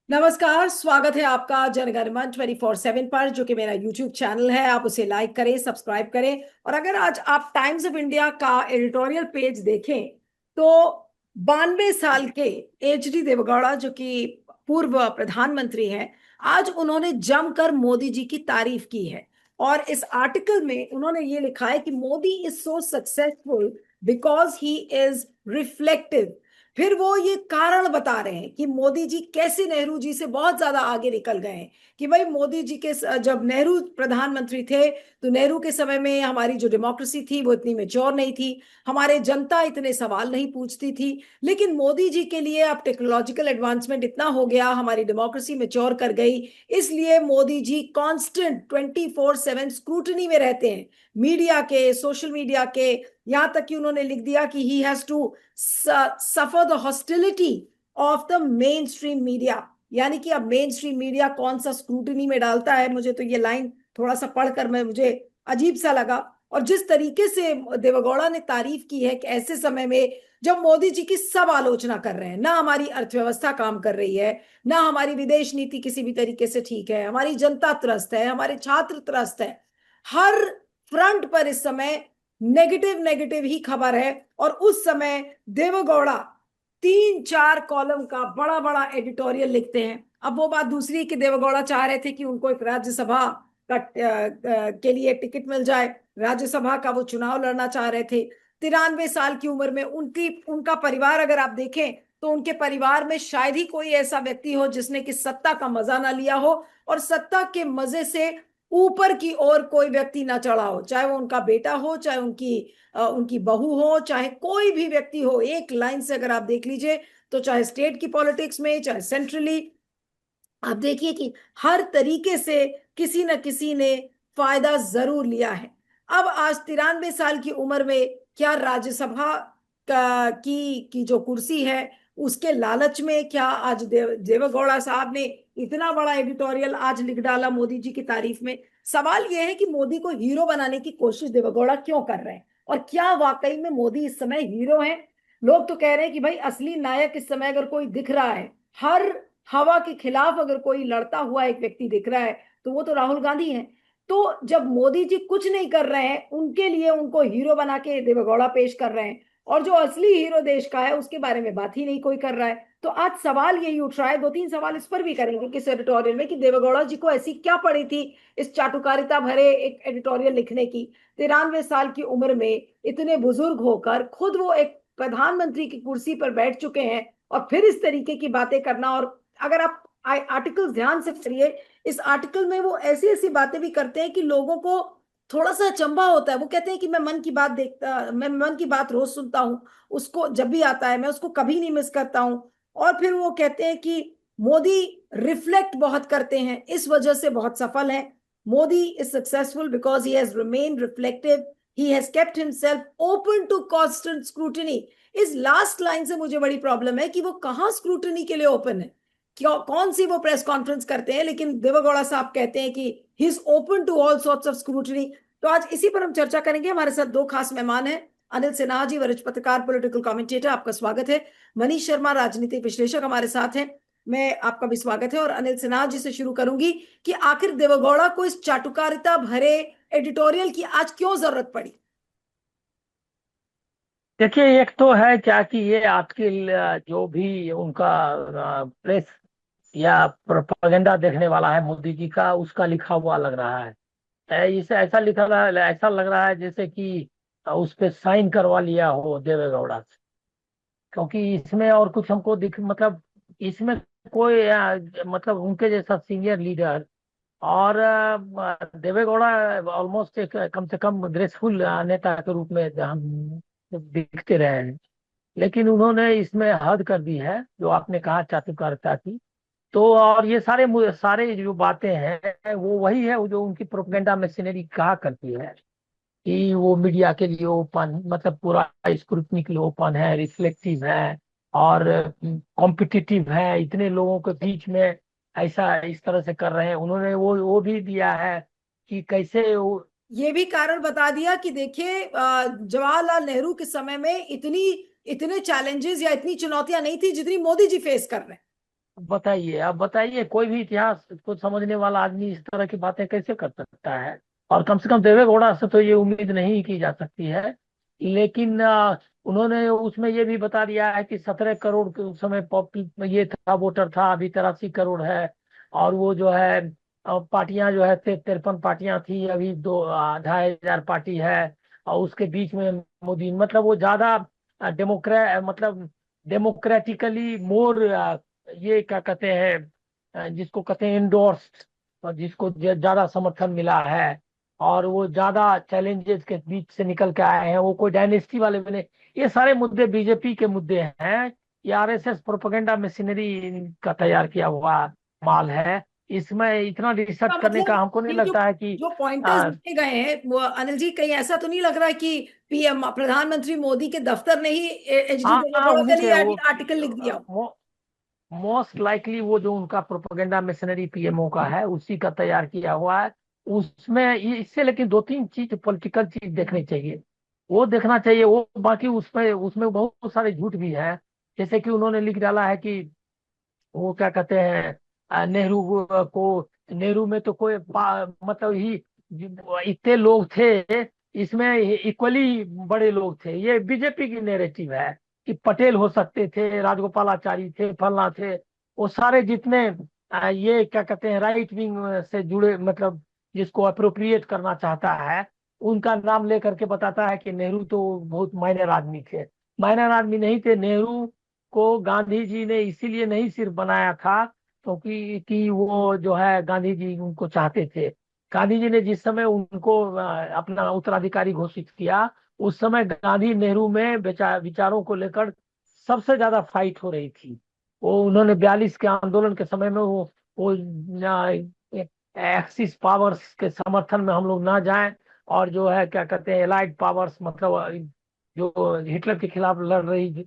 नमस्कार, स्वागत है आपका जनगण मन 24/7 पर, जो कि मेरा यूट्यूब चैनल है। आप उसे लाइक करें, सब्सक्राइब करें। और अगर आज आप टाइम्स ऑफ इंडिया का एडिटोरियल पेज देखें तो 92 साल के HD देवगौड़ा, जो कि पूर्व प्रधानमंत्री हैं, आज उन्होंने जमकर मोदी जी की तारीफ की है। और इस आर्टिकल में उन्होंने ये लिखा है कि Modi is so successful because he is reflective. फिर वो ये कारण बता रहे हैं कि मोदी जी कैसे नेहरू जी से बहुत ज्यादा आगे निकल गए हैं। कि भाई मोदी जी के जब नेहरू प्रधानमंत्री थे तो नेहरू के समय में हमारी जो डेमोक्रेसी थी वो इतनी मेच्योर नहीं थी। हमारे जनता इतने सवाल नहीं पूछती थी। लेकिन मोदी जी के लिए अब टेक्नोलॉजिकल एडवांसमेंट इतना हो गया, हमारी डेमोक्रेसी मेच्योर कर गई। इसलिए मोदी जी कांस्टेंट 24/7 स्क्रूटनी में रहते हैं, मीडिया के, सोशल मीडिया के। यहां तक कि उन्होंने लिख दिया कि he has to suffer the hostility of the mainstream media. यानी कि अब मेन स्ट्रीम मीडिया कौन सा स्क्रूटनी में डालता है। मुझे तो ये लाइन थोड़ा सा पढ़कर मैं मुझे अजीब सा लगा। और जिस तरीके से देवगौड़ा ने तारीफ की है कि ऐसे समय में जब मोदी जी की सब आलोचना कर रहे हैं, ना हमारी अर्थव्यवस्था काम कर रही है, ना हमारी विदेश नीति किसी भी तरीके से ठीक है, हमारी जनता त्रस्त है, हमारे छात्र त्रस्त है, हर फ्रंट पर इस समय नेगेटिव नेगेटिव ही खबर है। और उस समय देवगौड़ा 3-4 कॉलम का बड़ा बड़ा एडिटोरियल लिखते हैं। अब वो बात दूसरी कि देवगौड़ा चाह रहे थे कि उनको एक राज्यसभा का के लिए टिकट मिल जाए, राज्यसभा का वो चुनाव लड़ना चाह रहे थे। 93 साल की उम्र में उनका परिवार अगर आप देखें तो उनके परिवार में शायद ही कोई ऐसा व्यक्ति हो जिसने कि सत्ता का मजा ना लिया हो, और सत्ता के मजे से ऊपर की ओर कोई व्यक्ति ना चढ़ा हो, चाहे वो उनका बेटा हो, चाहे उनकी बहू हो, चाहे कोई भी व्यक्ति हो। एक लाइन से अगर आप देख लीजिए तो चाहे स्टेट की पॉलिटिक्स में, चाहे सेंट्रली, आप देखिए कि हर तरीके से किसी न किसी ने फायदा जरूर लिया है। अब आज 93 साल की उम्र में क्या राज्यसभा की जो कुर्सी है उसके लालच में क्या आज देवेगौड़ा साहब ने इतना बड़ा एडिटोरियल आज लिख डाला मोदी जी की तारीफ में। सवाल यह है कि मोदी को हीरो बनाने की कोशिश देवेगौड़ा क्यों कर रहे हैं, और क्या वाकई में मोदी इस समय हीरो हैं। लोग तो कह रहे हैं कि भाई असली नायक इस समय अगर कोई दिख रहा है, हर हवा के खिलाफ अगर कोई लड़ता हुआ एक व्यक्ति दिख रहा है, तो वो तो राहुल गांधी है। तो जब मोदी जी कुछ नहीं कर रहे हैं उनके लिए उनको हीरो बना के देवेगौड़ा पेश कर रहे हैं, और जो असली हीरो देश का है उसके बारे में बात ही नहीं कोई कर रहा है। तो आज सवाल यही उठ रहा है, 2-3 सवाल इस पर भी करेंगे किस एडिटोरियल में, कि देवेगौड़ा जी को ऐसी क्या पड़ी थी इस चाटुकारिता भरे एक एडिटोरियल लिखने की। 93 साल की उम्र में इतने बुजुर्ग होकर खुद वो एक प्रधानमंत्री की कुर्सी पर बैठ चुके हैं, और फिर इस तरीके की बातें करना। और अगर आप आर्टिकल ध्यान से पढ़िए, इस आर्टिकल में वो ऐसी ऐसी बातें भी करते हैं कि लोगों को थोड़ा सा अचंभा होता है। वो कहते हैं कि मैं मन की बात रोज सुनता हूँ, उसको जब भी आता है मैं उसको कभी नहीं मिस करता हूँ। और फिर वो कहते हैं कि मोदी रिफ्लेक्ट बहुत करते हैं, इस वजह से बहुत सफल है। Modi is successful because he has remain reflective, he has kept himself open to constant scrutiny. इस लास्ट लाइन से मुझे बड़ी प्रॉब्लम है कि वो कहाँ स्क्रूटनी के लिए ओपन है, क्यों, कौन सी वो प्रेस कॉन्फ्रेंस करते हैं, लेकिन देवेगौड़ा साहब कहते हैं कि he is open to all sorts of scrutiny. तो आज इसी पर हम चर्चा करेंगे। हमारे साथ दो खास मेहमान हैं। अनिल सिन्हा जी, वरिष्ठ पत्रकार, पॉलिटिकल कमेंटेटर, आपका स्वागत है। मनीष शर्मा, राजनीतिक विश्लेषक, हमारे साथ हैं। मैं आपका भी स्वागत है। और अनिल सिन्हा जी से शुरू करूंगी कि आखिर देवेगौड़ा को इस चाटुकारिता भरे एडिटोरियल की आज क्यों जरूरत पड़ी। देखिए, एक तो है क्या कि ये आजकल जो भी उनका प्रेस या प्रोपागेंडा देखने वाला है मोदी जी का, उसका लिखा हुआ लग रहा है। इसे ऐसा लिखा रहा है, ऐसा लग रहा है जैसे कि उस पे साइन करवा लिया हो देवेगौड़ा से। क्योंकि इसमें और कुछ हमको दिख मतलब इसमें कोई मतलब उनके जैसा सीनियर लीडर और देवेगौड़ा ऑलमोस्ट एक कम से कम ग्रेसफुल नेता के रूप में हम दिखते रहे हैं। लेकिन उन्होंने इसमें हद कर दी है, जो आपने कहा चाटुकारिता की। तो और ये सारे जो बातें हैं वो वही है, वो जो उनकी प्रोपेगेंडा मशीनरी कहा करती है कि वो मीडिया के लिए ओपन, मतलब पूरा स्क्रूटनी के लिए ओपन है, रिफ्लेक्टिव है और कॉम्पिटिटिव है, इतने लोगों के बीच में ऐसा इस तरह से कर रहे हैं। उन्होंने वो भी दिया है कि कैसे वो। ये भी कारण बता दिया कि देखिए जवाहरलाल नेहरू के समय में इतने चैलेंजेस या इतनी चुनौतियां नहीं थी जितनी मोदी जी फेस कर रहे हैं। बताइए, आप बताइए, कोई भी इतिहास को समझने वाला आदमी इस तरह की बातें कैसे कर सकता है? और कम से कम देवेगौड़ा से तो ये उम्मीद नहीं की जा सकती है। लेकिन उन्होंने उसमें ये भी बता दिया है कि 17 करोड़ के उस समय ये था, वोटर था, अभी 83 करोड़ है। और वो जो है पार्टियां जो है 53 पार्टियां थी, अभी 2 2,500 पार्टी है। और उसके बीच में मोदी, मतलब वो ज्यादा मतलब डेमोक्रेटिकली मोर, ये क्या कहते हैं, जिसको कहते हैं इंडोर्स्ड, और जिसको ज्यादा समर्थन मिला है। और वो ज्यादा चैलेंजेस के बीच से निकल के आए हैं, वो कोई डायनेस्टी वाले बने। ये सारे मुद्दे बीजेपी के मुद्दे हैं। ये आरएसएस प्रोपेगेंडा मशीनरी का तैयार किया हुआ माल है। इसमें इतना रिसर्च का करने का मतलब हमको नहीं ये जो लगता है कि जो पॉइंटर्स आ, दिए गए हैं वो, अनिल जी, कहीं ऐसा तो नहीं लग रहा है कि पीएम प्रधानमंत्री मोदी के दफ्तर ने ही एच डी हाँ, देवेगौड़ा उन्हीं के के लिए वो आर्टिकल लिख दिया हो? मोस्ट लाइकली वो जो उनका प्रोपेगेंडा मिशनरी पीएमओ का है, उसी का तैयार किया हुआ है। उसमें इससे लेकिन 2 3 चीज, पॉलिटिकल चीज देखनी चाहिए। वो देखना चाहिए। वो बाकी उसमें उसमें बहुत सारे झूठ भी है। जैसे कि उन्होंने लिख डाला है कि वो क्या कहते हैं, नेहरू को, नेहरू में तो कोई मतलब ही इतने लोग थे, इसमें इक्वली बड़े लोग थे। ये बीजेपी की नैरेटिव है कि पटेल हो सकते थे, राजगोपालाचारी थे, फलना थे। वो सारे जितने ये क्या कहते हैं राइट विंग से जुड़े, मतलब जिसको अप्रोप्रिएट करना चाहता है, उनका नाम लेकर के बताता है कि नेहरू तो बहुत माइनर आदमी थे। माइनर आदमी नहीं थे। नेहरू को गांधी जी ने इसीलिए नहीं सिर्फ बनाया था क्योंकि कि वो जो है गांधी जी उनको चाहते थे। गांधी जी ने जिस समय उनको अपना उत्तराधिकारी घोषित किया, उस समय गांधी नेहरू में विचारों को लेकर सबसे ज्यादा फाइट हो रही थी। वो उन्होंने 42 के आंदोलन के समय में वो एक्सिस पावर्स के समर्थन में हम लोग ना जाएं, और जो है क्या कहते हैं एलाइड पावर्स, मतलब जो हिटलर के खिलाफ लड़ रही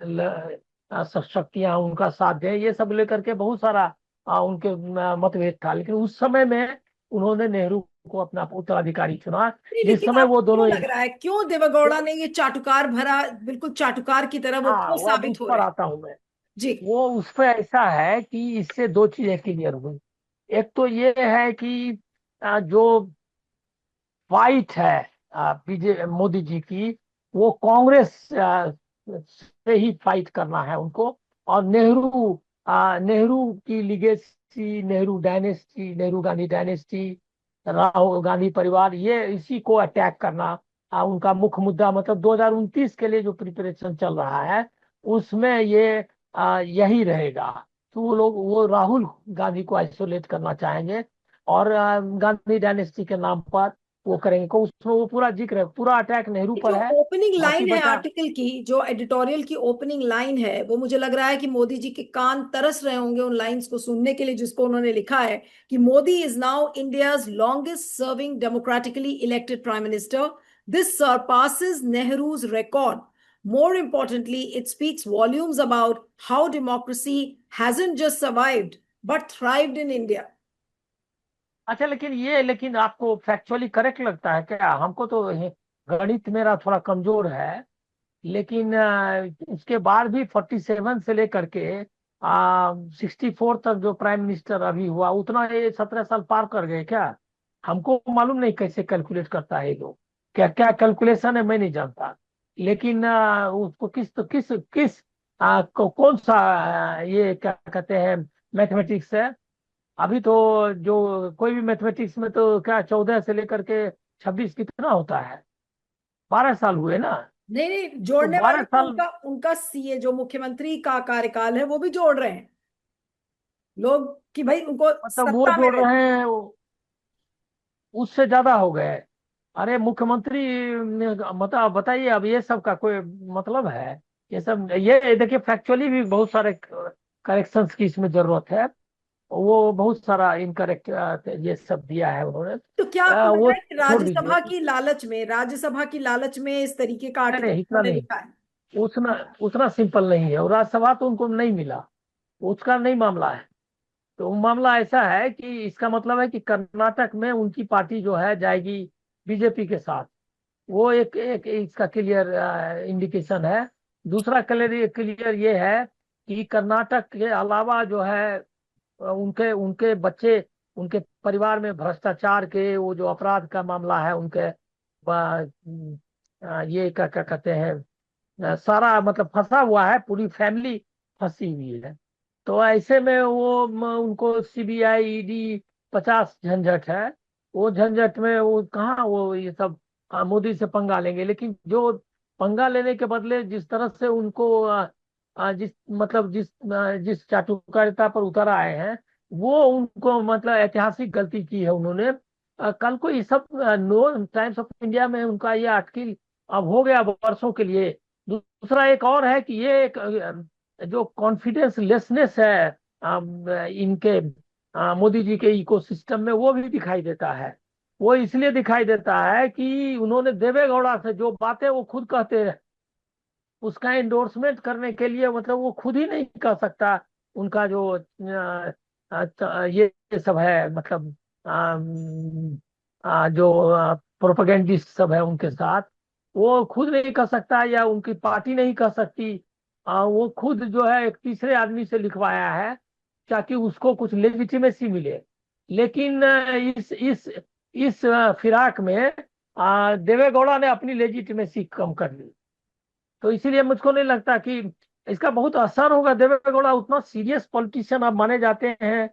सब शक्तियां उनका साथ दें, ये सब लेकर के बहुत सारा उनके मतभेद था। लेकिन उस समय में उन्होंने नेहरू को अपना उत्तराधिकारी चुना, नहीं, जिस लेकिन समय आपको वो क्यों दोनों लग रहा है, क्यों देवेगौड़ा ने ये चाटुकार भरा, बिल्कुल चाटुकार की तरह वो हाँ, क्यों वो अब साबित उस हो पर रहे हैं? आता हूं मैं। जी। वो उस पर ऐसा है कि इससे 2 चीजें क्लियर हुई। एक तो ये है कि जो फाइट है बीजे मोदी जी की, वो कांग्रेस से ही फाइट करना है उनको। और नेहरू की legacy, Nehru dynasty, Nehru Gandhi dynasty, Rahul Gandhi परिवार, ये इसी को अटैक करना उनका मुख्य मुद्दा। मतलब 2029 के लिए जो प्रिपरेशन चल रहा है, उसमें ये यही रहेगा। तो वो राहुल गांधी को आइसोलेट करना चाहेंगे, और गांधी डायनेस्टी के नाम पर वो करेंगे को। उसमें वो पूरा जिक्र है, पूरा अटैक नेहरू जो पर है। ओपनिंग बाकी लाइन है बचा, आर्टिकल की, जो एडिटोरियल की ओपनिंग लाइन है, वो मुझे लग रहा है कि मोदी जी के कान तरस रहे होंगे उन लाइंस को सुनने के लिए, जिसको उन्होंने लिखा है कि Modi is now India's longest serving democratically elected prime minister. This surpasses Nehru's record. More importantly, it speaks volumes about how democracy hasn't just survived but thrived in India. अच्छा, लेकिन आपको फैक्चुअली करेक्ट लगता है क्या? हमको तो गणित मेरा थोड़ा कमजोर है। लेकिन इसके बाद भी 47 से लेकर के 64 तक जो प्राइम मिनिस्टर अभी हुआ, उतना ये 17 साल पार कर गए क्या? हमको मालूम नहीं कैसे कैलकुलेट करता है ये लोग। क्या क्या कैलकुलेशन है मैं नहीं जानता। लेकिन उसको किस तो किस किस कौन सा ये क्या कहते हैं मैथमेटिक्स है। अभी तो जो कोई भी मैथमेटिक्स में तो क्या 14 से लेकर के 26 कितना होता है? 12 साल हुए ना। नहीं नहीं, तो जोड़ने वाले बारह तो साल उनका उनका सीए जो मुख्यमंत्री का कार्यकाल है वो भी जोड़ रहे हैं लोग, कि भाई उनको मतलब वो सत्ता में जोड़ रहे। रहे हैं, उससे ज्यादा हो गए। अरे मुख्यमंत्री मतलब बताइए, अब ये सब का कोई मतलब है? ये सब, ये देखिए फैक्चुअली भी बहुत सारे करेक्शंस की इसमें जरूरत है। वो बहुत सारा इनकरेक्ट ये सब दिया है उन्होंने। तो क्या आपको लग वो रहा है कि छोड़ दीजिए। राज्यसभा की लालच में इस तरीके का नहीं आर्टिकल नहीं, इतना उन्होंने नहीं। लिखा है? उतना उतना सिंपल नहीं है, और राज्यसभा तो उनको नहीं मिला। उसका नहीं मामला है। तो मामला ऐसा है कि इसका मतलब है कि कर्नाटक में उनकी पार्टी जो है जाएगी बीजेपी के साथ। वो एक इसका क्लियर इंडिकेशन है। दूसरा क्लियर क्लियर ये है कि कर्नाटक के अलावा जो है उनके उनके बच्चे, उनके परिवार में भ्रष्टाचार के वो जो अपराध का मामला है उनके ये क्या क्या कहते हैं, सारा मतलब फंसा हुआ है, पूरी फैमिली फंसी हुई है। तो ऐसे में वो उनको सीबीआई ईडी 50 झंझट है। वो झंझट में वो कहाँ वो ये सब मोदी से पंगा लेंगे। लेकिन जो पंगा लेने के बदले जिस तरह से उनको जिस मतलब जिस चाटुकारिता पर उतर आए हैं, वो उनको मतलब ऐतिहासिक गलती की है उन्होंने। कल को ये सब नो टाइम्स ऑफ इंडिया में उनका ये आर्टिकल अब हो गया वर्षों के लिए। दूसरा एक और है कि ये एक जो कॉन्फिडेंस लेसनेस है इनके मोदी जी के इकोसिस्टम में, वो भी दिखाई देता है। वो इसलिए दिखाई देता है कि उन्होंने देवेगौड़ा से जो बातें वो खुद कहते हैं उसका एंडोर्समेंट करने के लिए मतलब वो खुद ही नहीं कर सकता। उनका जो ये सब है मतलब जो प्रोपेगेंडिस्ट सब है उनके साथ, वो खुद नहीं कर सकता या उनकी पार्टी नहीं कर सकती। वो खुद जो है एक तीसरे आदमी से लिखवाया है ताकि उसको कुछ लेजिटिमेसी मिले। लेकिन इस फिराक में देवेगौड़ा ने अपनी लेजिटिमेसी कम कर ली। तो इसीलिए मुझको नहीं लगता कि इसका बहुत असर होगा। देवेगौड़ा उतना सीरियस पॉलिटिशियन अब माने जाते हैं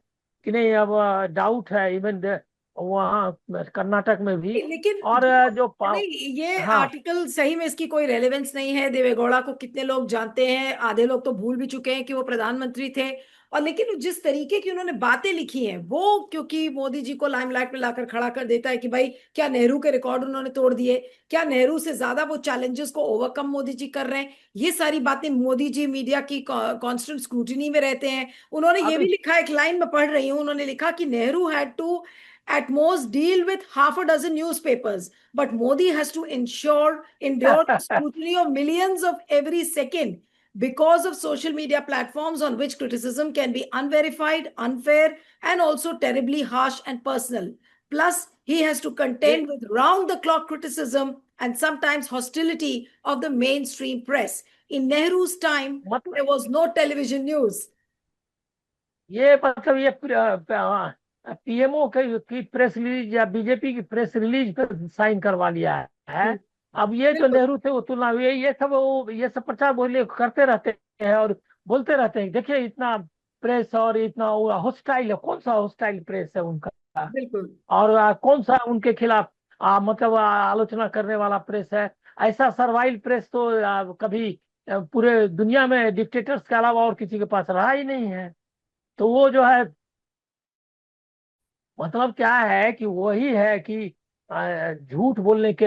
कि नहीं, अब डाउट है इवन वहाँ कर्नाटक में भी। लेकिन और जो जो नहीं, ये हाँ, आर्टिकल सही में इसकी कोई रेलेवेंस नहीं है। देवेगौड़ा को कितने लोग जानते हैं, आधे लोग तो भूल भी चुके हैं कि वो प्रधानमंत्री थे। और लेकिन जिस तरीके की उन्होंने बातें लिखी हैं वो, क्योंकि मोदी जी को लाइमलाइट में लाकर खड़ा कर देता है कि भाई क्या नेहरू के रिकॉर्ड उन्होंने तोड़ दिए, क्या नेहरू से ज्यादा वो चैलेंजेस को ओवरकम मोदी जी कर रहे हैं। ये सारी बातें मोदी जी मीडिया की कांस्टेंट स्क्रूटिनी में रहते हैं। उन्होंने ये भी अभी लिखा, एक लाइन में पढ़ रही हूँ, उन्होंने लिखा कि Nehru had to at most deal with half a dozen newspapers, but Modi has to endure scrutiny of millions of every second because of social media platforms on which criticism can be unverified, unfair, and also terribly harsh and personal. Plus, he has to ये contend with round the clock criticism and sometimes hostility of the mainstream press. In Nehru's time, मतलब there was no television news. ये मतलब ये PMO की press release या BJP की press release पे sign करवा लिया है। अब ये जो बिल्कुल। नेहरू थे वो तुलना, ये सब प्रचार बोले करते रहते हैं और बोलते रहते हैं। देखिए इतना प्रेस और इतना हॉस्टाइल है, कौन सा हॉस्टाइल प्रेस है उनका। बिल्कुल। और कौन सा उनके खिलाफ मतलब आलोचना करने वाला प्रेस है। ऐसा सर्वाइल प्रेस तो कभी पूरे दुनिया में डिक्टेटर्स के अलावा और किसी के पास रहा ही नहीं है। तो वो जो है मतलब क्या है कि वही है कि झूठ बोलने के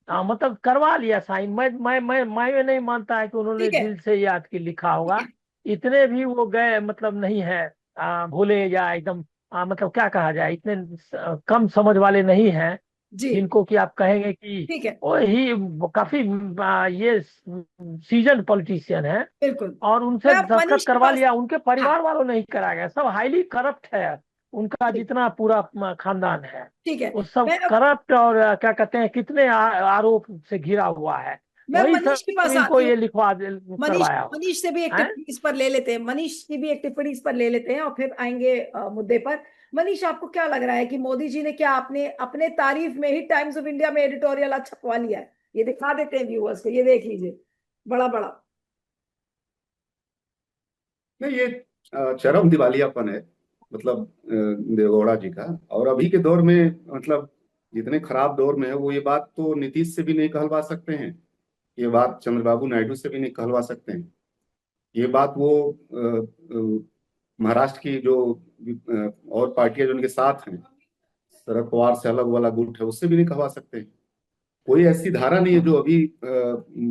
मतलब करवा लिया साइन। मैं नहीं मानता है कि उन्होंने ठीक है। दिल से याद की लिखा ठीक होगा। है। इतने भी वो गए मतलब नहीं है भोले या एकदम मतलब क्या कहा जाए, इतने कम समझ वाले नहीं हैं जी। जिनको कि आप कहेंगे कि ठीक है। वो काफी ये सीजन पॉलिटिशियन है। बिल्कुल। और उनसे मैं अब दस्तखत मनीष के करवा पास। लिया, उनके हाँ। परिवार वालों ने ही कराया, सब हाईली करप्ट है। उनका ठीक। जितना पूरा खानदान है ठीक है। वो सब मैं अब करप्ट और क्या कहते हैं कितने आरोप से घिरा हुआ है। मैं वही मनीष के सब पास इनको आती हूँ। ये लिखवा मनीष करवाया हो मनीष से भी एक है। टिप्पणी इस पर ले लेते हैं, मनीष की भी एक टिप्पणी इस पर ले लेते हैं और फिर आएंगे मुद्दे पर। मनीष, आपको क्या लग रहा है कि मोदी जी ने क्या अपने अपने तारीफ में ही टाइम्स ऑफ इंडिया में एडिटोरियल आज छपवा लिया है? ये दिखा देते हैं व्यूअर्स को, ये देख लीजिए, बड़ा बड़ा। नहीं, ये चरम दिवालियापन है, मतलब देवेगौड़ा जी का। और अभी के दौर में मतलब जितने खराब दौर में है वो ये बात तो नीतीश से भी नहीं कहलवा सकते हैं, ये बात चंद्रबाबू नायडू से भी नहीं कहलवा सकते हैं, ये बात वो महाराष्ट्र की जो और पार्टियां जो उनके साथ हैं, शरद पवार से अलग वाला गुट है, उससे भी नहीं कहवा सकते हैं। कोई ऐसी धारा नहीं है जो अभी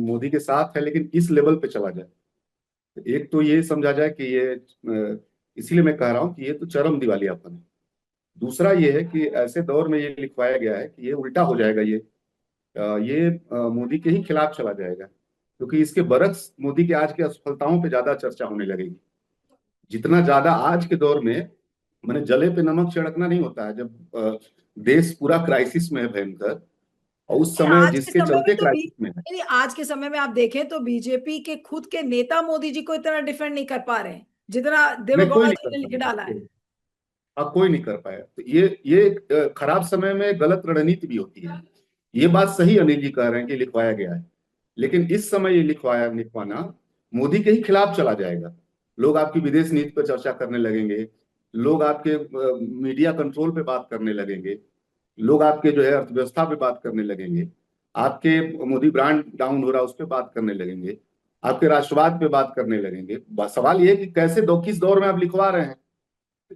मोदी के साथ है लेकिन इस लेवल पे चला जाए। एक तो ये समझा जाए कि ये इसीलिए मैं कह रहा हूं कि ये तो चरम दिवालियापन है। दूसरा ये है कि ऐसे दौर में ये लिखवाया गया है कि ये उल्टा हो जाएगा, ये मोदी के ही खिलाफ चला जाएगा, क्योंकि इसके बरक्स मोदी के आज की असफलताओं पे ज्यादा चर्चा होने लगेगी। जितना ज्यादा आज के दौर में मैंने जले पे नमक छिड़कना नहीं होता है, जब देश पूरा क्राइसिस में है भयंकर, और उस समय आज के जिसके समय में चलते तो क्राइसिस में है। नहीं, आज के समय में आप देखें तो बीजेपी के खुद के नेता मोदी जी को इतना डिफेंड नहीं कर पा रहे हैं जितना नहीं, कोई देवेगौड़ा नहीं जी कर ने लिख डाला पाएगा। है। अब कोई नहीं कर पाया। तो ये एक खराब समय में गलत रणनीति भी होती है। ये बात सही अनिल जी कह रहे हैं कि लिखवाया गया है, लेकिन इस समय ये लिखवाना मोदी के ही खिलाफ चला जाएगा। लोग आपकी विदेश नीति पर चर्चा करने लगेंगे, लोग आपके मीडिया कंट्रोल पे बात करने लगेंगे, लोग आपके जो है अर्थव्यवस्था पे बात करने लगेंगे, आपके मोदी ब्रांड डाउन हो रहा है उस पर बात करने लगेंगे, आपके राष्ट्रवाद पे बात करने लगेंगे। सवाल ये है कि कैसे किस दौर में आप लिखवा रहे हैं।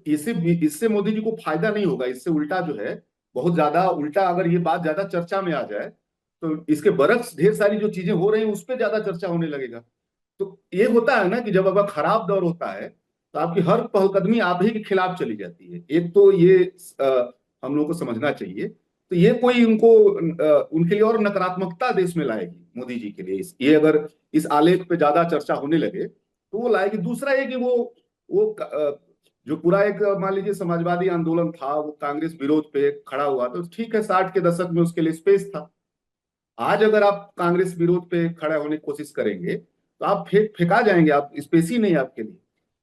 इससे इससे मोदी जी को फायदा नहीं होगा, इससे उल्टा जो है बहुत ज्यादा उल्टा, अगर ये बात ज्यादा चर्चा में आ जाए तो इसके बरक्स ढेर सारी जो चीजें हो रही हैं उस पर ज्यादा चर्चा होने लगेगा। तो ये होता है ना कि जब अगर खराब दौर होता है तो आपकी हर पहलकदमी आप ही के खिलाफ चली जाती है। एक तो ये हम लोग को समझना चाहिए। तो ये कोई उनके लिए और नकारात्मकता देश में लाएगी मोदी जी के लिए। ये अगर इस आलेख पे ज्यादा चर्चा होने लगे तो वो लाएगी। दूसरा ये कि जो पूरा एक मान लीजिए समाजवादी आंदोलन था वो कांग्रेस विरोध पे खड़ा हुआ, तो ठीक है 60 के दशक में उसके लिए स्पेस था। आज अगर आप कांग्रेस विरोध पे खड़ा होने की कोशिश करेंगे तो आप फेंका जाएंगे, आप स्पेस ही नहीं आपके लिए।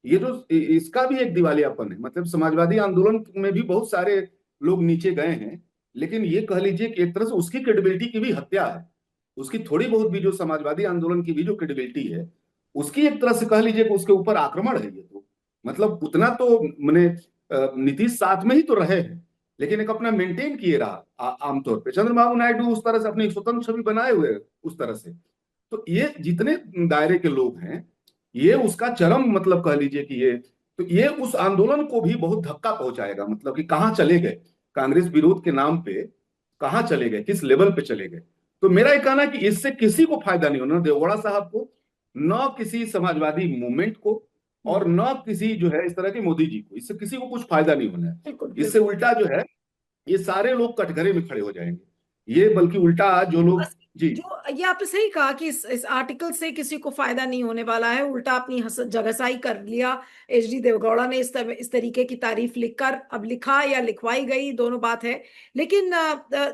ये जो इसका भी एक दिवालियापन है। मतलब समाजवादी आंदोलन में भी बहुत सारे लोग नीचे गए हैं, लेकिन ये कह लीजिए कि एक तरह से उसकी क्रेडिबिलिटी की भी हत्या है। उसकी थोड़ी बहुत भी जो समाजवादी आंदोलन की भी जो क्रेडिबिलिटी है उसकी एक तरह से कह लीजिए कि उसके ऊपर आक्रमण है ये। तो मतलब उतना तो मैंने नीतीश साथ में ही तो रहे हैं, लेकिन एक अपना मेंटेन किए रहा आमतौर पे। चंद्रबाबू नायडू उस तरह से अपनी एक स्वतंत्र छवि बनाए हुए उस तरह से। तो ये जितने दायरे के लोग हैं ये उसका चरम मतलब कह लीजिए कि ये उस आंदोलन को भी बहुत धक्का पहुंचाएगा। मतलब कि कहाँ चले गए कांग्रेस विरोध के नाम पे, कहाँ चले गए, किस लेवल पे चले गए। तो मेरा ये कहना है कि इससे किसी को फायदा नहीं होना, देवगौड़ा साहब को, न किसी समाजवादी मूवमेंट को, और न किसी जो है इस तरह के मोदी जी को। इससे किसी को कुछ फायदा नहीं होना है। इससे उल्टा जो है ये सारे लोग कटघरे में खड़े हो जाएंगे। ये बल्कि उल्टा जो लोग जी जो ये आपने सही कहा कि इस आर्टिकल से किसी को फायदा नहीं होने वाला है, उल्टा अपनी जगहसाई कर लिया एचडी देवगौड़ा ने। इस तरीके की तारीफ लिखकर, अब लिखा या लिखवाई गई दोनों बात है। लेकिन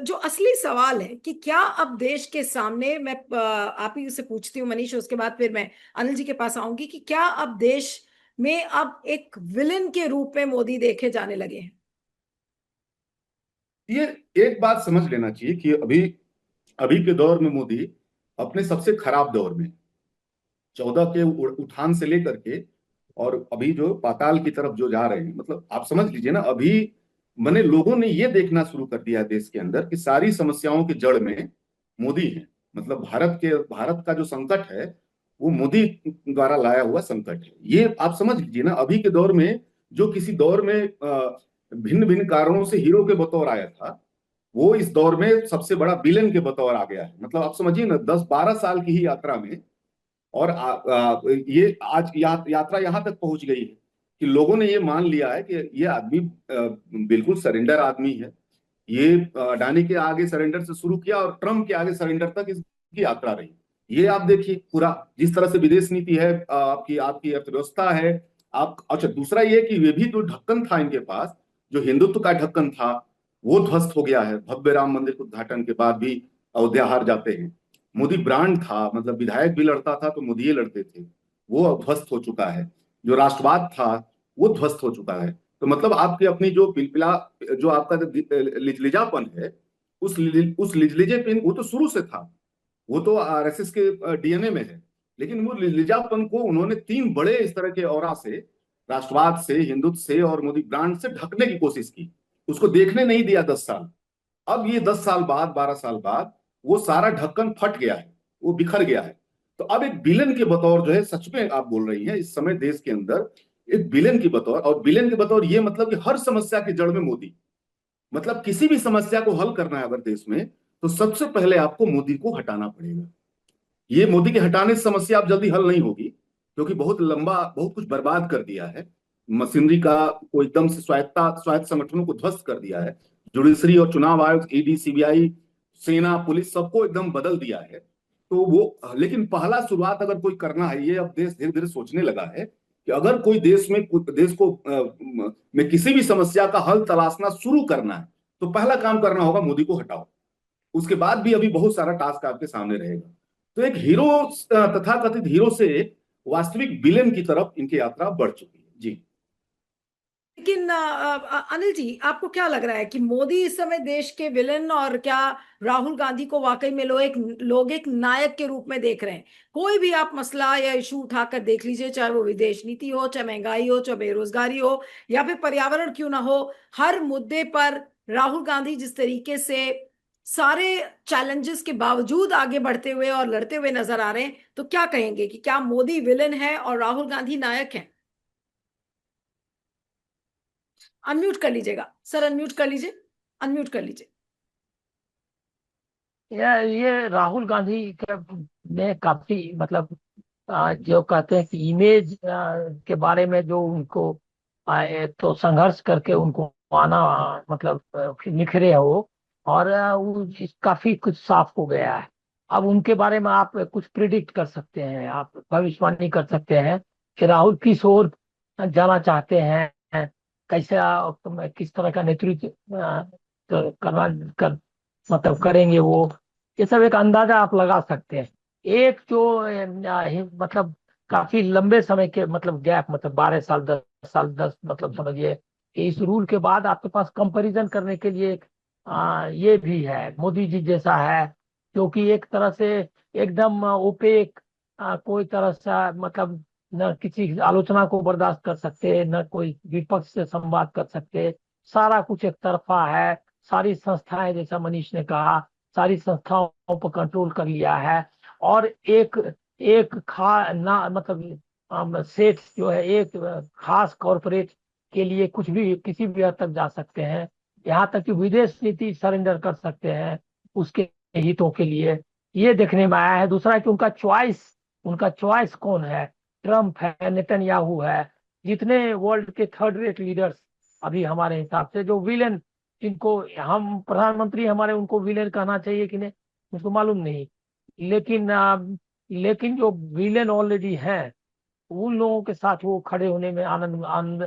जो असली सवाल है कि क्या अब देश के सामने, मैं आप ही से पूछती हूँ मनीष, उसके बाद फिर मैं अनिल जी के पास आऊंगी, कि क्या अब देश में अब एक विलेन के रूप में मोदी देखे जाने लगे हैं? ये एक बात समझ लेना चाहिए कि अभी अभी के दौर में मोदी अपने सबसे खराब दौर में, 14 के उठान से लेकर के और अभी जो पाताल की तरफ जो जा रहे हैं, मतलब आप समझ लीजिए ना। अभी मैंने लोगों ने ये देखना शुरू कर दिया है देश के अंदर कि सारी समस्याओं के जड़ में मोदी है। मतलब भारत का जो संकट है वो मोदी द्वारा लाया हुआ संकट है। ये आप समझ लीजिए ना। अभी के दौर में जो किसी दौर में भिन्न भिन्न कारणों से हीरो के बतौर आया था, वो इस दौर में सबसे बड़ा विलेन के बतौर आ गया है। मतलब आप समझिए ना 10-12 साल की ही यात्रा में, और ये आज यात्रा यहां तक पहुंच गई है कि लोगों ने ये मान लिया है कि ये आदमी बिल्कुल सरेंडर आदमी है। ये अडानी के आगे सरेंडर से शुरू किया और ट्रम्प के आगे सरेंडर तक इसकी यात्रा रही। ये आप देखिए पूरा जिस तरह से विदेश नीति है, आपकी आपकी अर्थव्यवस्था है। आप अच्छा दूसरा ये कि ये भी जो ढक्कन था इनके पास, जो हिंदुत्व का ढक्कन था, वो ध्वस्त हो गया है। भव्य राम मंदिर के उद्घाटन के बाद भी अयोध्या हार जाते हैं। मोदी ब्रांड था, मतलब विधायक भी लड़ता था तो मोदी लड़ते थे, वो ध्वस्त हो चुका है। जो राष्ट्रवाद था वो ध्वस्त हो चुका है। तो मतलब आपकी अपनी जो पिलपिला जो आपका लिजलिजापन है, उस लिजलिजेपन वो तो शुरू से था, वो तो आरएसएस के डीएनए में है। लेकिन वो लिजापन को उन्होंने 3 बड़े इस तरह के औरा से, राष्ट्रवाद से, हिंदुत्व से और मोदी ब्रांड से ढकने की कोशिश की। उसको देखने नहीं दिया 10 साल। अब ये 10 साल बाद, 12 साल बाद वो सारा ढक्कन फट गया है, वो बिखर गया है। तो अब एक विलेन के बतौर जो है, सच में आप बोल रही हैं, इस समय देश के अंदर एक विलेन के बतौर, और विलेन के बतौर ये मतलब कि हर समस्या की जड़ में मोदी। मतलब किसी भी समस्या को हल करना है अगर देश में, तो सबसे पहले आपको मोदी को हटाना पड़ेगा। ये मोदी के हटाने से समस्या अब जल्दी हल नहीं होगी, क्योंकि बहुत लंबा, बहुत कुछ बर्बाद कर दिया है। मशीनरी का को एकदम से स्वायत्त संगठनों को ध्वस्त कर दिया है। जुडिशरी और चुनाव आयोग, ईडी, सीबीआई, सेना, पुलिस, सबको एकदम बदल दिया है। तो वो, लेकिन पहला शुरुआत अगर कोई करना है, ये अब देश धीरे धीरे सोचने लगा है कि अगर कोई देश को में किसी भी समस्या का हल तलाशना शुरू करना है तो पहला काम करना होगा मोदी को हटाओ। उसके बाद भी अभी बहुत सारा टास्क आपके सामने रहेगा। तो एक हीरो, तथाकथित हीरो से वास्तविक विलेन की तरफ इनकी यात्रा बढ़ चुकी है। जी। लेकिन अनिल जी, आपको क्या लग रहा है कि मोदी इस समय देश के विलन, और क्या राहुल गांधी को वाकई में लोग एक नायक के रूप में देख रहे हैं? कोई भी आप मसला या इशू उठाकर देख लीजिए, चाहे वो विदेश नीति हो, चाहे महंगाई हो, चाहे बेरोजगारी हो, या फिर पर्यावरण क्यों ना हो, हर मुद्दे पर राहुल गांधी जिस तरीके से सारे चैलेंजेस के बावजूद आगे बढ़ते हुए और लड़ते हुए नजर आ रहे हैं, तो क्या कहेंगे कि क्या मोदी विलन है और राहुल गांधी नायक है? अनम्यूट कर लीजिएगा सर, अनम्यूट कर लीजिए, अनम्यूट कर लीजिए। ये राहुल गांधी ने काफी मतलब जो कहते हैं कि इमेज के बारे में जो उनको तो संघर्ष करके उनको आना मतलब निखरे हो, और काफी कुछ साफ हो गया है। अब उनके बारे में आप कुछ प्रिडिक्ट कर सकते हैं, आप भविष्यवाणी कर सकते हैं कि राहुल किस ओर जाना चाहते हैं, कैसा किस तरह का नेतृत्व करना मतलब करेंगे वो। ये सब एक अंदाजा आप लगा सकते हैं। एक जो मतलब काफी लंबे समय के मतलब गैप, मतलब 12 साल 10 साल 10 मतलब समझिए कि इस रूल के बाद आपके पास कंपैरिजन करने के लिए एक ये भी है, मोदी जी जैसा है, क्योंकि एक तरह से एकदम ओपेक, कोई तरह से मतलब न किसी आलोचना को बर्दाश्त कर सकते, न कोई विपक्ष से संवाद कर सकते, सारा कुछ एक तरफा है। सारी संस्थाएं, जैसा मनीष ने कहा, सारी संस्थाओं पर कंट्रोल कर लिया है। और एक एक खा ना मतलब सेठ जो है, एक खास कॉरपोरेट के लिए कुछ भी किसी भी हद तक जा सकते हैं, यहाँ तक कि विदेश नीति सरेंडर कर सकते हैं उसके हितों के लिए। ये देखने में आया है। दूसरा कि उनका चॉइस कौन है? ट्रम्प है, नेतन्याहू है, जितने वर्ल्ड के थर्ड रेट लीडर्स अभी हमारे हिसाब से जो विलेन, जिनको हम प्रधानमंत्री हमारे उनको विलेन कहना चाहिए कि नहीं मुझको मालूम नहीं, लेकिन लेकिन जो विलेन ऑलरेडी हैं उन लोगों के साथ वो खड़े होने में आनंद आनंद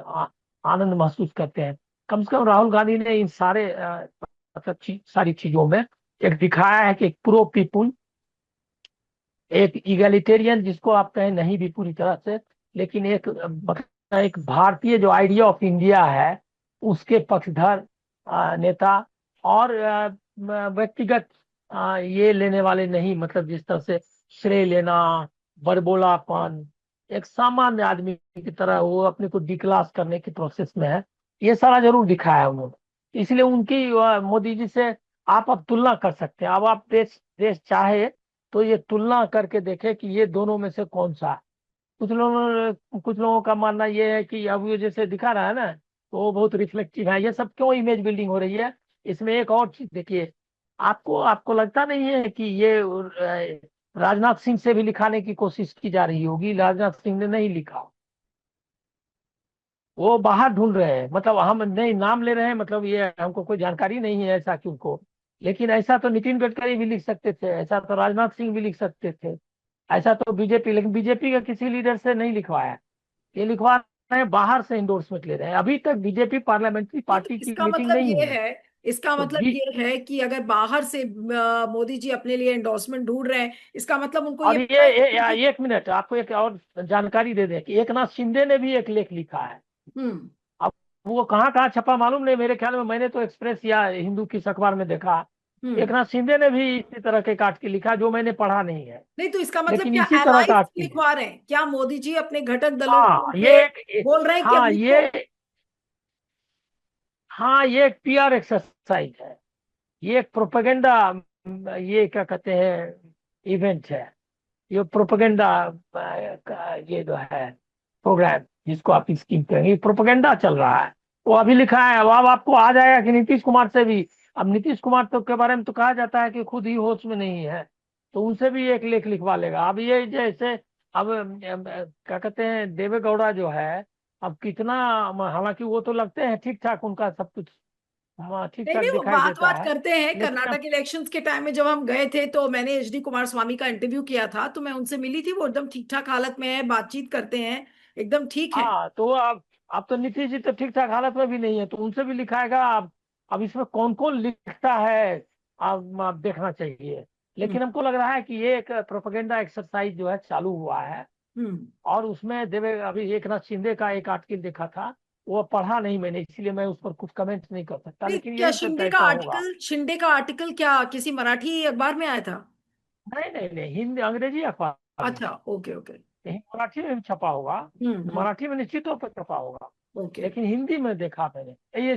आनंद महसूस करते हैं। कम से कम राहुल गांधी ने इन सारे मतलब सारी चीजों में एक दिखाया है कि एक प्रो पीपुल, एक इगैलिटेरियन जिसको आप कहें, नहीं भी पूरी तरह से, लेकिन एक मतलब एक भारतीय जो आइडिया ऑफ इंडिया है उसके पक्षधर नेता। और व्यक्तिगत ये लेने वाले नहीं, मतलब जिस तरह से श्रेय लेना, बड़बोलापन, एक सामान्य आदमी की तरह वो अपने को डिक्लास करने की प्रोसेस में है। ये सारा जरूर दिखाया है उन्होंने। इसलिए उनकी मोदी जी से आप अब तुलना कर सकते हैं। अब आप देश देश चाहे तो ये तुलना करके देखें कि ये दोनों में से कौन सा है। कुछ लोगों का मानना ये है कि अब ये जैसे दिखा रहा है ना, तो वो बहुत रिफ्लेक्टिव है। ये सब क्यों इमेज बिल्डिंग हो रही है? इसमें एक और चीज देखिए, आपको आपको लगता नहीं है कि ये राजनाथ सिंह से भी लिखाने की कोशिश की जा रही होगी? राजनाथ सिंह ने नहीं लिखा, वो बाहर ढूंढ रहे हैं। मतलब हम नहीं नाम ले रहे हैं, मतलब ये हमको कोई जानकारी नहीं है ऐसा क्यों को, लेकिन ऐसा तो नितिन गडकरी भी लिख सकते थे, ऐसा तो राजनाथ सिंह भी लिख सकते थे, ऐसा तो बीजेपी, लेकिन बीजेपी का किसी लीडर से नहीं लिखवाया। ये लिखवा रहे हैं, बाहर से इंडोर्समेंट ले रहे हैं। अभी तक बीजेपी पार्लियामेंट्री नहीं, तो पार्टी की मीटिंग नहीं हुई। इसका तो मतलब ये है कि अगर बाहर से मोदी जी अपने लिए एंडोर्समेंट ढूंढ रहे हैं, इसका मतलब उनको ये और पता है एक मिनट आपको एक और जानकारी दे दें कि एकनाथ शिंदे ने भी एक लेख लिखा है। हम्म। अब वो कहाँ कहाँ छपा मालूम नहीं, मेरे ख्याल में मैंने तो एक्सप्रेस या हिंदू किस अखबार में देखा। हम्म। एकनाथ शिंदे ने भी इसी तरह के काट के लिखा, जो मैंने पढ़ा नहीं है, नहीं, तो इसका मतलब लेकिन क्या इसी तरह का एलाइज आर्टिकल है। लिखवा रहे हैं? क्या मोदी जी अपने घटक दलों को हाँ उनसे बोल रहे हैं कि हाँ अभी तो? ये एक पीआर एक्सरसाइज है, ये एक प्रोपेगेंडा, ये क्या कहते हैं, इवेंट है। ये प्रोपेगेंडा ये जो है प्रोग्राम, जिसको आप स्कीम कहेंगे, प्रोपेगेंडा चल रहा है। वो अभी लिखा है। अब आपको आ जाएगा कि नीतीश कुमार से भी। अब नीतीश कुमार तो के बारे में तो कहा जाता है कि खुद ही होश में नहीं है, तो उनसे भी एक लेख लिखवा लेगा। अब ये जैसे अब क्या कहते हैं, देवे गौड़ा जो है, अब कितना, हालांकि वो तो लगते हैं ठीक ठाक, उनका सब कुछ ठीक नहीं ठाक नहीं, वो दिखाई बात देता बात है, करते हैं। लेकिन अब कर्नाटक इलेक्शंस के टाइम में जब हम गए थे, तो मैंने एचडी कुमार स्वामी का इंटरव्यू किया था, तो मैं उनसे मिली थी। वो एकदम ठीक ठाक हालत में है, बातचीत करते हैं, एकदम ठीक है। हाँ, तो अब तो नीतीश जी तो ठीक ठाक हालत में भी नहीं है, तो उनसे भी लिखाएगा। अब इसमें कौन कौन लिखता है, अब देखना चाहिए। हम्म। लेकिन हमको लग रहा है कि ये एक प्रोपेगेंडा एक्सरसाइज जो है चालू हुआ है। हम्म। और उसमें देवे, अभी एकनाथ शिंदे का एक आर्टिकल देखा था, वो पढ़ा नहीं मैंने, इसलिए मैं उस पर कुछ कमेंट नहीं कर सकता, नहीं, लेकिन क्या यही सब टाइप का होगा। शिंदे का आर्टिकल क्या किसी मराठी अखबार में आया था? नहीं नहीं नहीं, हिंदी अंग्रेजी अखबार में। अच्छा, ओके ओके। यही मराठी में भी छपा होगा, हम्म। मराठी में निश्चित तौर पर छपा होगा, ओके। लेकिन हिंदी में देखा मैंने, ये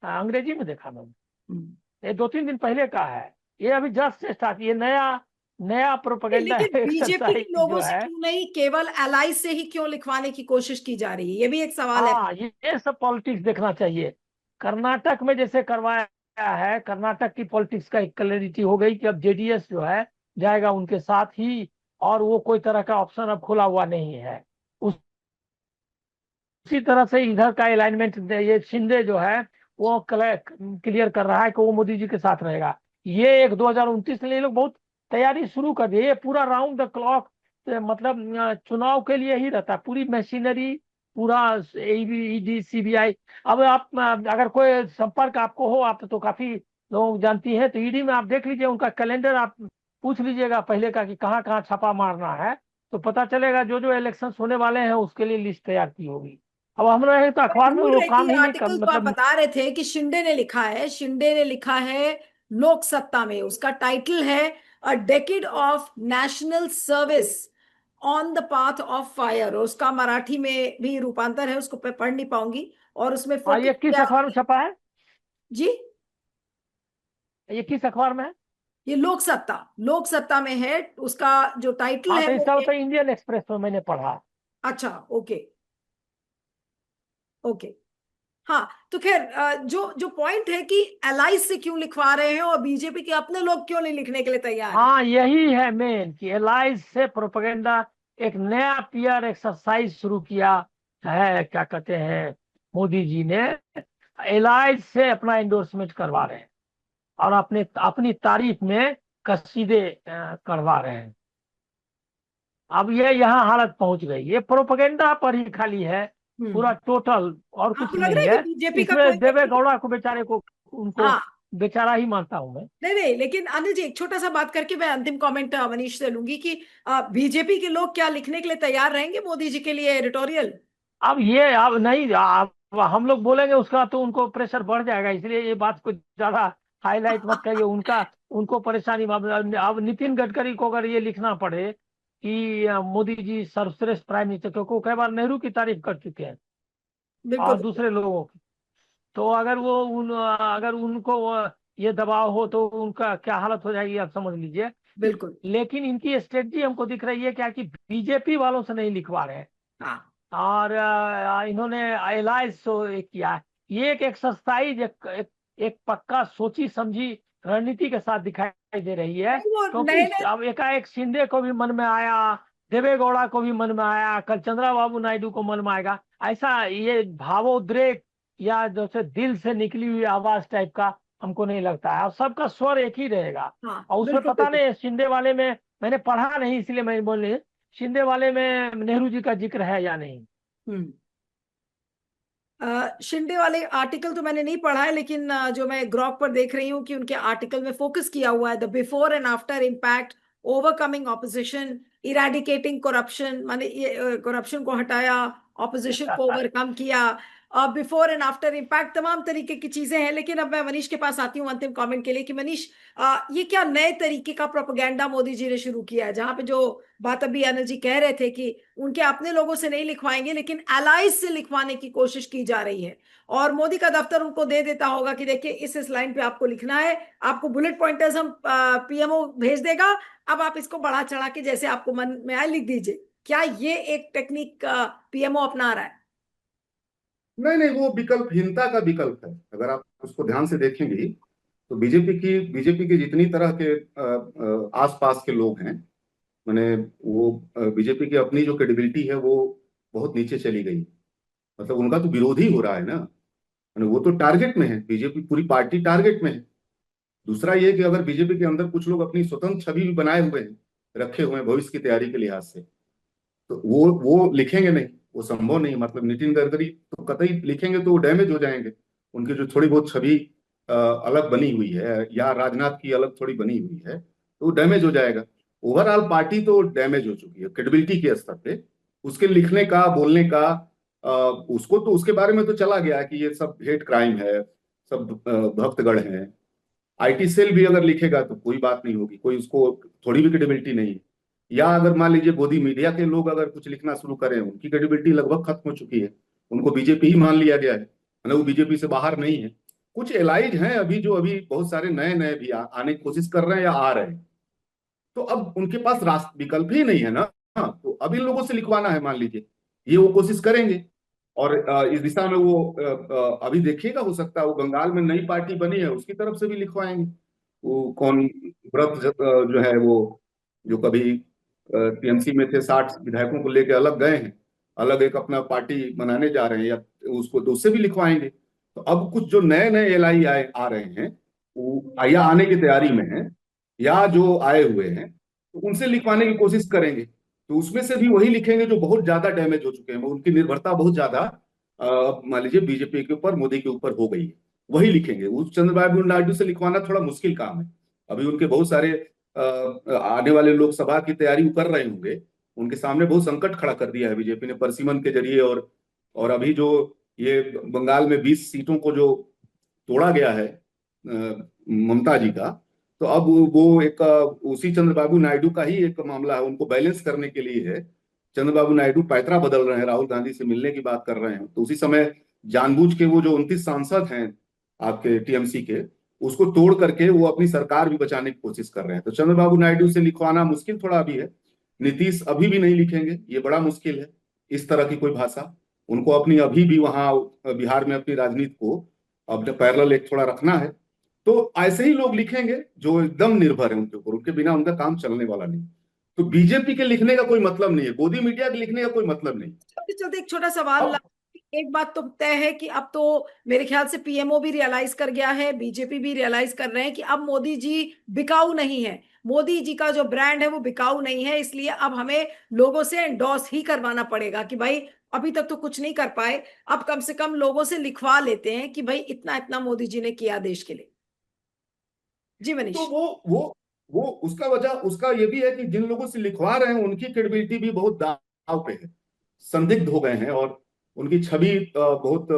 अंग्रेजी में देखा मैंने। हम्म। ये 2-3 दिन पहले का है, ये अभी जस्ट स्टार्ट, ये नया नया प्रोपेगेंडा लेकिन बीजेपी के एक्सरसाइज लोगों जो से है। क्यों नहीं, केवल एलाई से ही क्यों लिखवाने की कोशिश की जा रही है, ये भी एक सवाल है। हाँ, ये सब पॉलिटिक्स देखना चाहिए। कर्नाटक में जैसे करवाया है, कर्नाटक की पॉलिटिक्स का एक क्लैरिटी हो गई कि अब जेडीएस जो है जाएगा उनके साथ ही, और वो कोई तरह का ऑप्शन अब खुला हुआ नहीं है। उसी तरह से इधर का अलाइनमेंट ये शिंदे जो है वो क्लियर कर रहा है कि वो मोदी जी के साथ रहेगा। ये एक 2029 के लिए ये लोग बहुत तैयारी शुरू कर दिए, ये पूरा राउंड द क्लॉक, मतलब चुनाव के लिए ही रहता है, पूरी मशीनरी, पूरा ईडी सीबीआई। अब आप अगर कोई संपर्क आपको हो, आप तो काफी लोग जानती हैं, तो ईडी में आप देख लीजिए उनका कैलेंडर, आप पूछ लीजिएगा पहले का कि कहाँ कहाँ छापा मारना है, तो पता चलेगा जो जो इलेक्शन होने वाले हैं उसके लिए लिस्ट तैयार की होगी। अब हम रहे तो अखबार में ढूंढ वो रही थी काम ही नहीं कर, आर्टिकल, तो आप मतलब। बता रहे थे कि शिंदे ने लिखा है, शिंदे ने लिखा है लोक सत्ता में, उसका टाइटल है a decade of national service on the path of fire, और उसका मराठी में भी रूपांतर है, उसको मैं पढ़ नहीं पाऊंगी, और उसमें हाँ, फोकस ये किस किया। अखबार में छपा है? जी, ये किस अखबार में है? ये लोक सत्ता, लोक सत्ता में है, उसका जो टाइटल हाँ, है तो वो इसका है। मतलब इंडियन एक्सप्रेस में मैंने पढ़ा। अच्छा, ओके ओके। हाँ, तो खैर जो जो पॉइंट है कि एलाइज से क्यों लिखवा रहे हैं और बीजेपी के अपने लोग क्यों नहीं लिखने के लिए तैयार है। हाँ, यही है मेन कि एलाइज से प्रोपेगेंडा, एक नया पीआर एक्सरसाइज शुरू किया है, क्या कहते हैं, मोदी जी ने एलाइज से अपना एंडोर्समेंट करवा रहे हैं, और अपने अपनी तारीफ में कसीदे करवा रहे हैं। अब ये यहाँ हालत पहुंच गई, ये प्रोपेगेंडा पर ही खाली है, पूरा हम्म। टोटल, और कुछ आपको लग रहा नहीं है कि है। बीजेपी का कोई इसमें देवे व्यक्ति। गौड़ा को बेचारे को, उनको हाँ, बेचारा ही मानता हूं मैं। नहीं नहीं, लेकिन अनिल जी एक छोटा सा बात करके मैं अंतिम कमेंट मनीष से लूंगी कि बीजेपी के लोग क्या लिखने के लिए तैयार रहेंगे मोदी जी के लिए एडिटोरियल? अब ये, अब नहीं, अब हम लोग बोलेंगे उसका तो उनको प्रेशर बढ़ जाएगा, इसलिए ये बात को ज्यादा हाईलाइट मत करिए, उनका, उनको परेशानी। अब नितिन गडकरी को अगर ये लिखना पड़े कि मोदी जी सर्वश्रेष्ठ प्राइम मिनिस्टर, क्योंकि वो कई बार नेहरू की तारीफ कर चुके हैं और बिल्कुल दूसरे लोगों की, तो अगर वो अगर उनको ये दबाव हो तो उनका क्या हालत हो जाएगी, आप समझ लीजिए। बिल्कुल। लेकिन इनकी स्ट्रेटजी हमको दिख रही है क्या, कि बीजेपी वालों से नहीं लिखवा रहे हैं, हाँ, और इन्होंने एलायंस किया है। ये एक एक्सरसाइज, एक पक्का सोची समझी रणनीति के साथ दिखाई दे रही है, नहीं वो क्योंकि नए नए। अब एकाएक शिंदे को भी मन में आया, देवेगौड़ा को भी मन में आया, कल चंद्रबाबू नायडू को मन में आएगा, ऐसा ये भावोद्रेक या जैसे दिल से निकली हुई आवाज टाइप का हमको नहीं लगता है, और सबका स्वर एक ही रहेगा। हाँ, और उसमें बिल्कुल पता बिल्कुल। नहीं शिंदे वाले में, मैंने पढ़ा नहीं इसलिए मैं बोल रही, शिंदे वाले में नेहरू जी का जिक्र है या नहीं? हम्म। शिंदे वाले आर्टिकल तो मैंने नहीं पढ़ा है, लेकिन जो मैं ग्रॉक पर देख रही हूँ कि उनके आर्टिकल में फोकस किया हुआ है the before and after impact, overcoming opposition, eradicating corruption, माने ये करप्शन को हटाया, ऑपोजिशन को ओवरकम किया, बिफोर एंड आफ्टर इम्पैक्ट, तमाम तरीके की चीजें हैं। लेकिन अब मैं मनीष के पास आती हूँ अंतिम कमेंट के लिए कि मनीष, ये क्या नए तरीके का प्रोपेगेंडा मोदी जी ने शुरू किया है, जहां पे जो बात अभी अनिल जी कह रहे थे कि उनके अपने लोगों से नहीं लिखवाएंगे लेकिन एलाइज से लिखवाने की कोशिश की जा रही है, और मोदी का दफ्तर उनको दे देता होगा कि देखिए इस लाइन पे आपको लिखना है, आपको बुलेट पॉइंटर्स हम पीएमओ भेज देगा, अब आप इसको बढ़ा चढ़ा के जैसे आपको मन में आए लिख दीजिए। क्या ये एक टेक्निक पीएमओ अपना रहा है? नहीं नहीं, वो विकल्पहीनता का विकल्प है। अगर आप उसको ध्यान से देखेंगे तो बीजेपी के जितनी तरह के आसपास के लोग हैं, मैंने वो बीजेपी की अपनी जो क्रेडिबिलिटी है वो बहुत नीचे चली गई। मतलब उनका तो विरोधी हो रहा है ना, मैंने वो तो टारगेट में है, बीजेपी पूरी पार्टी टारगेट में है। दूसरा ये कि अगर बीजेपी के अंदर कुछ लोग अपनी स्वतंत्र छवि भी बनाए हुए हैं, रखे हुए हैं भविष्य की तैयारी के लिहाज से, तो वो लिखेंगे नहीं, वो संभव नहीं। मतलब नितिन गडकरी तो कतई लिखेंगे तो वो डैमेज हो जाएंगे, उनकी जो थोड़ी बहुत छवि अलग बनी हुई है, या राजनाथ की अलग थोड़ी बनी हुई है, तो वो डैमेज हो जाएगा। ओवरऑल पार्टी तो डैमेज हो चुकी है क्रेडिबिलिटी के स्तर पे, उसके लिखने का, बोलने का उसको तो उसके बारे में तो चला गया कि ये सब हेट क्राइम है, सब भक्तगण हैं। आईटी सेल भी अगर लिखेगा तो कोई बात नहीं होगी, कोई उसको थोड़ी भी क्रेडिबिलिटी नहीं है। या अगर मान लीजिए गोदी मीडिया के लोग अगर कुछ लिखना शुरू करें, उनकी क्रेडिबिलिटी लगभग खत्म हो चुकी है, उनको बीजेपी ही मान लिया गया है, मतलब वो बीजेपी से बाहर नहीं है। कुछ एलाइज हैं अभी जो अभी बहुत सारे नए नए भी आने की कोशिश कर रहे हैं या आ रहे हैं, तो अब उनके पास रास्ता विकल्प ही नहीं है ना। हाँ, तो अब इन लोगों से लिखवाना है, मान लीजिए ये वो कोशिश करेंगे। और इस दिशा में वो अभी देखिएगा, हो सकता है वो बंगाल में नई पार्टी बनी है उसकी तरफ से भी लिखवाएंगे। वो कौन व्रत जो है वो, जो कभी टीएमसी में थे, 60 विधायकों को लेकर अलग गए हैं, अलग एक अपना पार्टी बनाने जा रहे हैं, या उसको तो उससे भी लिखवाएंगे। तो अब कुछ जो नए नए एलआई आ रहे हैं, वो या आने की तैयारी में हैं, या जो आए हुए हैं, तो उनसे लिखवाने की कोशिश करेंगे। तो उसमें से भी वही लिखेंगे जो बहुत ज्यादा डैमेज हो चुके हैं, उनकी निर्भरता बहुत ज्यादा मान लीजिए बीजेपी के ऊपर, मोदी के ऊपर हो गई है, वही लिखेंगे। उस चंद्रबाबू नायडू से लिखवाना थोड़ा मुश्किल काम है। अभी उनके बहुत सारे आने वाले लोकसभा की तैयारी वो कर रहे होंगे, उनके सामने बहुत संकट खड़ा कर दिया है बीजेपी ने परसिमन के जरिए। और अभी जो ये बंगाल में 20 सीटों को जो तोड़ा गया है ममता जी का, तो अब वो एक उसी चंद्रबाबू नायडू का ही एक मामला है, उनको बैलेंस करने के लिए है। चंद्रबाबू नायडू पैतरा बदल रहे हैं, राहुल गांधी से मिलने की बात कर रहे हैं, तो उसी समय जानबूझ के वो जो 29 सांसद हैं आपके टीएमसी के, उसको तोड़ करके वो अपनी सरकार भी बचाने की कोशिश कर रहे हैं। तो चंद्रबाबू नायडू से लिखवाना मुश्किल थोड़ा अभी है। नीतीश अभी भी नहीं लिखेंगे, ये बड़ा मुश्किल है इस तरह की कोई भाषा। उनको अपनी अभी भी वहां बिहार में अपनी राजनीति को अपने पैरेलल एक थोड़ा रखना है। तो ऐसे ही लोग लिखेंगे जो एकदम निर्भर है उनके ऊपर, उनके बिना उनका काम चलने वाला नहीं। तो बीजेपी के लिखने का कोई मतलब नहीं है, गोदी मीडिया के लिखने का कोई मतलब नहीं। चलते चलते एक छोटा सवाल अब एक बात तो तय है कि अब तो मेरे ख्याल से पीएमओ भी रियलाइज कर गया है, बीजेपी भी रियलाइज कर रहे हैं कि अब मोदी जी बिकाऊ नहीं है, मोदी जी का जो ब्रांड है वो बिकाऊ नहीं है, इसलिए अब हमें लोगों से एंडोर्स ही करवाना पड़ेगा कि भाई अभी तक तो कुछ नहीं कर पाए, अब कम से कम लोगों से लिखवा लेते हैं कि भाई इतना इतना मोदी जी ने किया देश के लिए। जी तो मनीष। वो उसका वजह उसका ये भी है कि जिन लोगों से लिखवा रहे हैं उनकी क्रेडिबिलिटी भी बहुत दांव पे है, संदिग्ध हो गए हैं, और उनकी छवि बहुत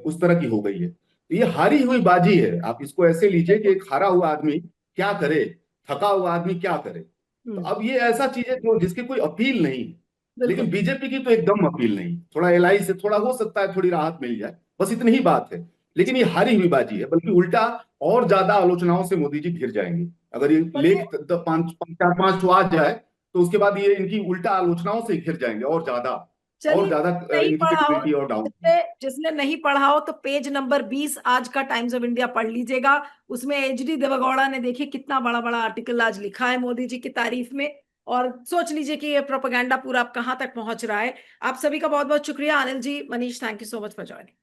उस तरह की हो गई है। तो ये हारी हुई बाजी है, आप इसको ऐसे लीजिए कि एक हारा हुआ आदमी क्या करे, थका हुआ आदमी क्या करे। तो अब ये ऐसा चीज है जो जिसकी कोई अपील नहीं है। बिल्कुल। लेकिन बीजेपी की तो एकदम अपील नहीं, थोड़ा एलआई से थोड़ा हो सकता है थोड़ी राहत मिल जाए, बस इतनी ही बात है। लेकिन ये हारी हुई बाजी है, बल्कि उल्टा और ज्यादा आलोचनाओं से मोदी जी घिर जाएंगे। अगर ये चलिए। लेख पांच चार पांच तो आ जाए, तो उसके बाद ये इनकी उल्टा आलोचनाओं से घिर जाएंगे, और ज्यादा चलिए। नहीं इनकी पढ़ा हो, क्रेडिबिलिटी और डाउन। जिसने जिसने नहीं पढ़ा हो तो पेज नंबर 20 आज का टाइम्स ऑफ इंडिया पढ़ लीजिएगा। उसमें एचडी देवगौड़ा ने देखिए कितना बड़ा बड़ा आर्टिकल आज लिखा है मोदी जी की तारीफ में। और सोच लीजिए कि ये प्रोपेगेंडा पूरा अब कहाँ तक पहुंच रहा है। आप सभी का बहुत बहुत शुक्रिया। Anil ji, Manish, thank you so much for joining.